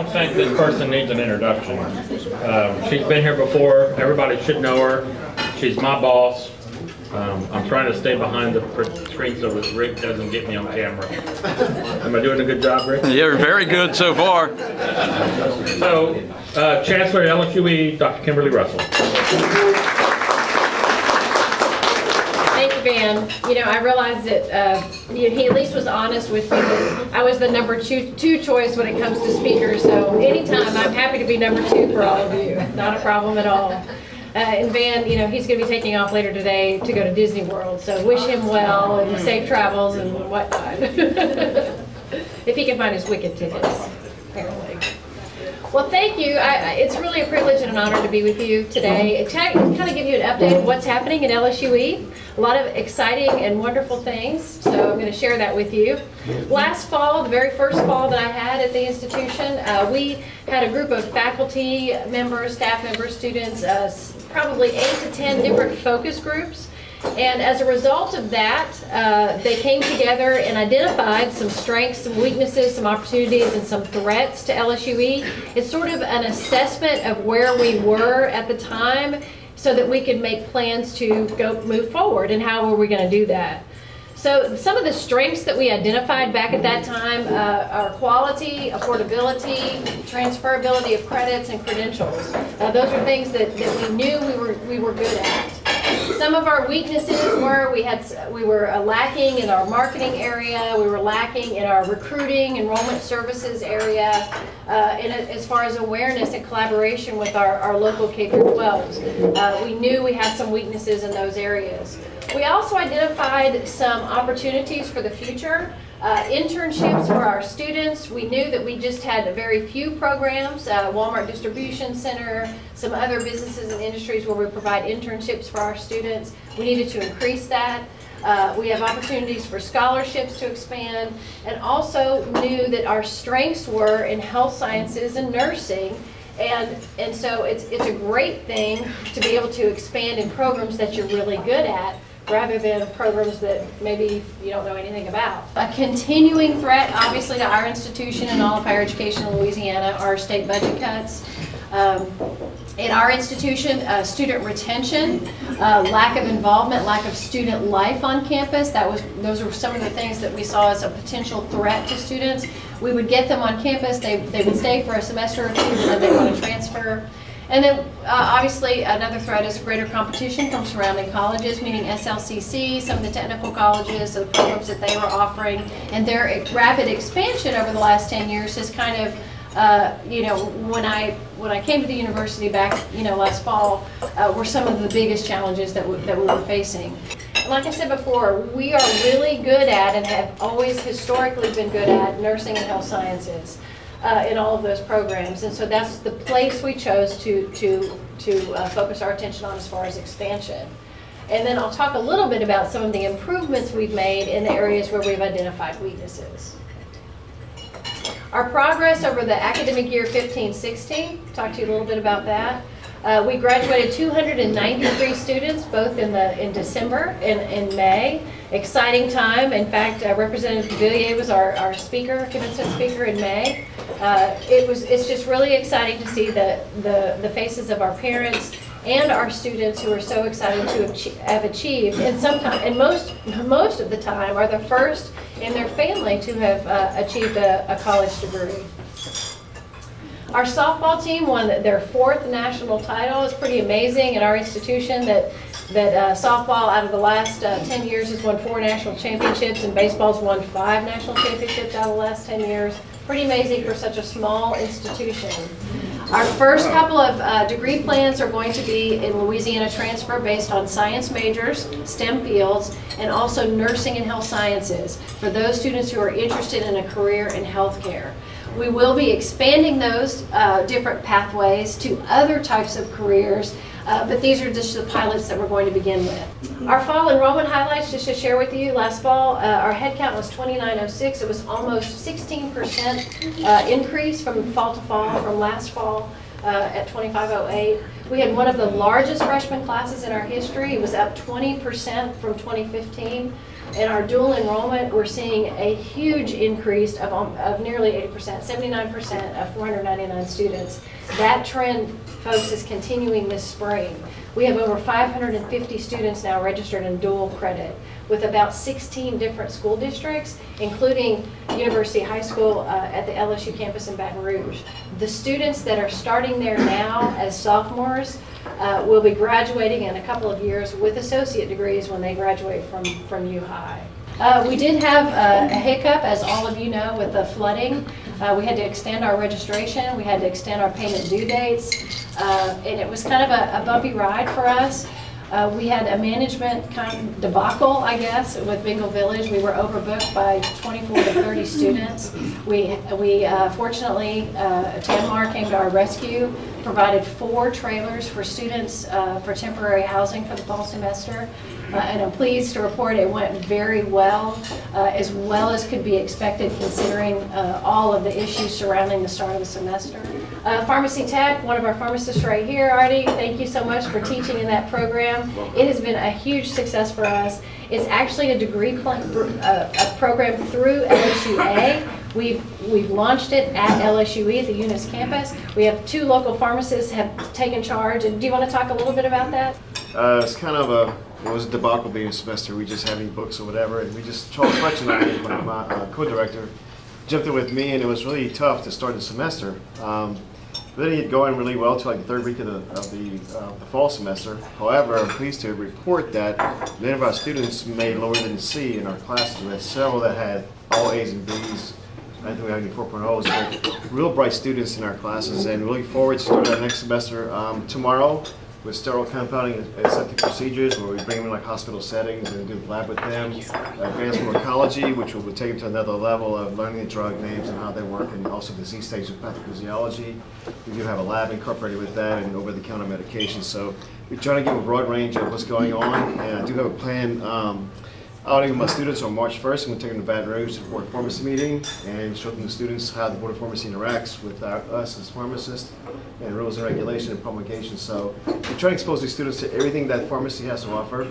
think this person needs an introduction. She's been here before. Everybody should know her. She's my boss. I'm trying to stay behind the screen so that Rick doesn't get me on camera. Am I doing a good job, Rick? You're very good so far. So, Chancellor at LSU-E, Dr. Kimberly Russell. Thank you, Van. You know, I realized that he at least was honest with me that I was the number two choice when it comes to speakers. So anytime, I'm happy to be number 2 for all of you. Not a problem at all. And Van, you know, he's going to be taking off later today to go to Disney World. So wish him well and safe travels and whatnot. If he can find his Wicked tickets, apparently. Well, thank you. It's really a privilege and an honor to be with you today. Kind of give you an update of what's happening at LSU-E. A lot of exciting and wonderful things, so I'm going to share that with you. Last fall, the very first fall that I had at the institution, we had a group of faculty members, staff members, students, probably 8 to 10 different focus groups. And as a result of that, they came together and identified some strengths, some weaknesses, some opportunities, and some threats to LSU-E. It's sort of an assessment of where we were at the time so that we could make plans to move forward, and how were we going to do that. So some of the strengths that we identified back at that time are quality, affordability, transferability of credits, and credentials. Those are things that we knew we were good at. Some of our weaknesses were we were lacking in our marketing area, we were lacking in our recruiting, enrollment services area, and as far as awareness and collaboration with our local K-12s. We knew we had some weaknesses in those areas. We also identified some opportunities for the future. Internships for our students. We knew that we just had very few programs, Walmart Distribution Center, some other businesses and industries where we provide internships for our students. We needed to increase that. We have opportunities for scholarships to expand, and also knew that our strengths were in health sciences and nursing. And so it's a great thing to be able to expand in programs that you're really good at, rather than programs that maybe you don't know anything about. A continuing threat, obviously, to our institution and all of higher education in Louisiana are state budget cuts. In our institution, student retention, lack of involvement, lack of student life on campus. Those are some of the things that we saw as a potential threat to students. We would get them on campus, they would stay for a semester or 2, and then they want to transfer. And then obviously another threat is greater competition from surrounding colleges, meaning SLCC, some of the technical colleges, the programs that they were offering, and their rapid expansion over the last 10 years has kind of, you know, when I came to the university back, you know, last fall, were some of the biggest challenges that we were facing. And like I said before, we are really good at, and have always historically been good at, nursing and health sciences. In all of those programs, and so that's the place we chose to focus our attention on as far as expansion. And then I'll talk a little bit about some of the improvements we've made in the areas where we've identified weaknesses. Our progress over the academic year 15-16, talk to you a little bit about that. We graduated 293 students, both in December and in May. Exciting time. In fact, Representative Villiers was our speaker, commencement speaker in May. It's just really exciting to see the faces of our parents and our students who are so excited to have achieved, and most of the time are the first in their family to have achieved a college degree. Our softball team won their 4th national title. It's pretty amazing at our institution that softball out of the last 10 years has won 4 national championships, and baseball's won 5 national championships out of the last 10 years. Pretty amazing for such a small institution. Our first couple of degree plans are going to be in Louisiana transfer based on science majors, STEM fields, and also nursing and health sciences for those students who are interested in a career in healthcare. We will be expanding those different pathways to other types of careers, but these are just the pilots that we're going to begin with. Our fall enrollment highlights, just to share with you, last fall our head count was 2906. It was almost 16% increase from fall to fall from last fall. at 2508. We had one of the largest freshman classes in our history. It was up 20% from 2015. In our dual enrollment, we're seeing a huge increase of nearly 80%, 79% of 499 students. That trend, folks, is continuing this spring. We have over 550 students now registered in dual credit with about 16 different school districts, including University High School at the LSU campus in Baton Rouge. The students that are starting there now as sophomores will be graduating in a couple of years with associate degrees when they graduate from U High. We did have a hiccup, as all of you know, with the flooding. We had to extend our registration. We had to extend our payment due dates. And it was kind of a bumpy ride for us. We had a management kind of debacle, I guess, with Bingle Village. We were overbooked by 24 to 30 students. We fortunately, Tamar came to our rescue, provided 4 trailers for students for temporary housing for the fall semester. And I'm pleased to report it went very well as could be expected considering all of the issues surrounding the start of the semester. Pharmacy Tech, one of our pharmacists right here, Artie, thank you so much for teaching in that program. It has been a huge success for us. It's actually a degree a program through LSU-A. We've launched it at LSU-E, the Eunice campus. We have 2 local pharmacists have taken charge. And do you want to talk a little bit about that? It's kind of it was a debacle being a semester. We just had any books or whatever, and Charles Fletch and I, one of my co-director, jumped in with me, and it was really tough to start the semester. Really get going really well till like the 3rd week of the fall semester. However, I'm pleased to report that many of our students made lower than C in our classes. We had several that had all A's and B's. I think we had any 4.0s, but real bright students in our classes, and really forward to starting our next semester tomorrow with sterile compounding and aseptic procedures, where we bring them in like hospital settings and do the lab with them. Advanced pharmacology, which will take them to another level of learning the drug names and how they work, and also disease stages of pathophysiology. We do have a lab incorporated with that and over-the-counter medication. So we try to give a broad range of what's going on, and I do have a plan. Outing my students on March 1st. I'm going to take them to Baton Rouge to the Board of Pharmacy meeting and show them the students how the Board of Pharmacy interacts with us as pharmacists and rules and regulation and promulgation. So we try to expose these students to everything that pharmacy has to offer.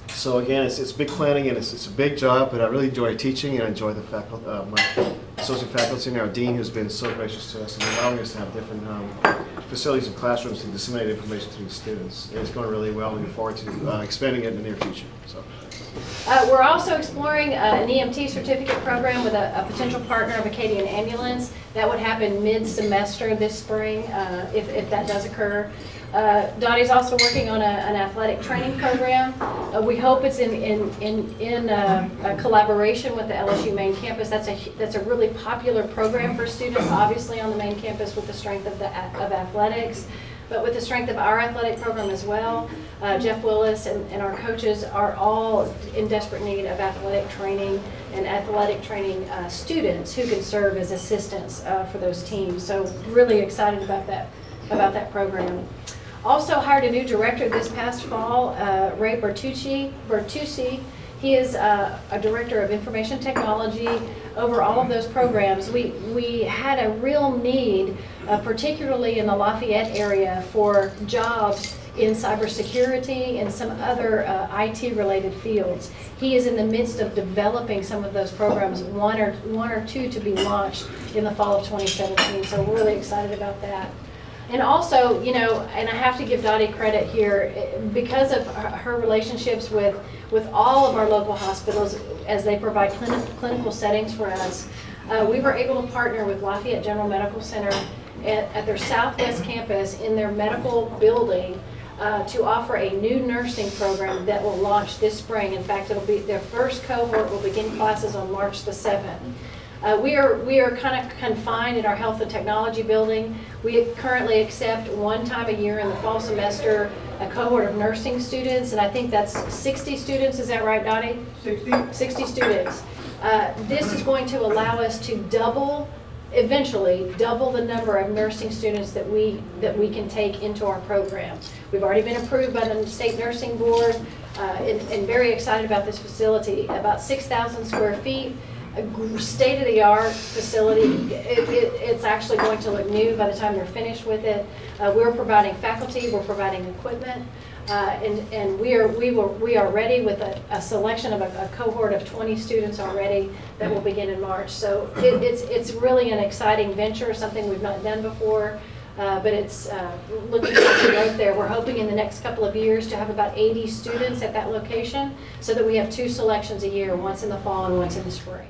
So again, it's big planning and it's a big job, but I really enjoy teaching and I enjoy the faculty, my associate faculty and our dean, who's been so gracious to us and allowing us to have different facilities and classrooms to disseminate information to these students. And it's going really well. We look forward to expanding it in the near future. So. We're also exploring an EMT certificate program with a potential partner of Acadian Ambulance. That would happen mid-semester this spring if that does occur. Dottie's also working on an athletic training program. We hope it's in a collaboration with the LSU main campus. That's a really popular program for students, obviously on the main campus with the strength of athletics, but with the strength of our athletic program as well. Jeff Willis and our coaches are all in desperate need of athletic training and athletic training students who can serve as assistants for those teams. So really excited about that program. Also hired a new director this past fall, Ray Bertucci. He is a director of information technology over all of those programs. We had a real need, particularly in the Lafayette area, for jobs in cybersecurity and some other IT-related fields. He is in the midst of developing some of those programs, one or two to be launched in the fall of 2017. So we're really excited about that. And also, you know, and I have to give Dottie credit here, because of her relationships with all of our local hospitals as they provide clinical settings for us, we were able to partner with Lafayette General Medical Center at their Southwest campus in their medical building to offer a new nursing program that will launch this spring. In fact, it'll be their first cohort will begin classes on March the 7th. We are kind of confined in our health and technology building. We currently accept one time a year in the fall semester a cohort of nursing students, and I think that's 60 students. Is that right, Dottie? 60 students. This is going to allow us to eventually double the number of nursing students that we can take into our program. We've already been approved by the State Nursing Board and very excited about this facility. About 6,000 square feet. state-of-the-art facility. It's actually going to look new by the time they're finished with it. We're providing faculty, we're providing equipment, and we are ready with a selection of a cohort of 20 students already that will begin in March. So it's really an exciting venture, something we've not done before. But it's looking for growth there. We're hoping in the next couple of years to have about 80 students at that location so that we have 2 selections a year, once in the fall and once in the spring.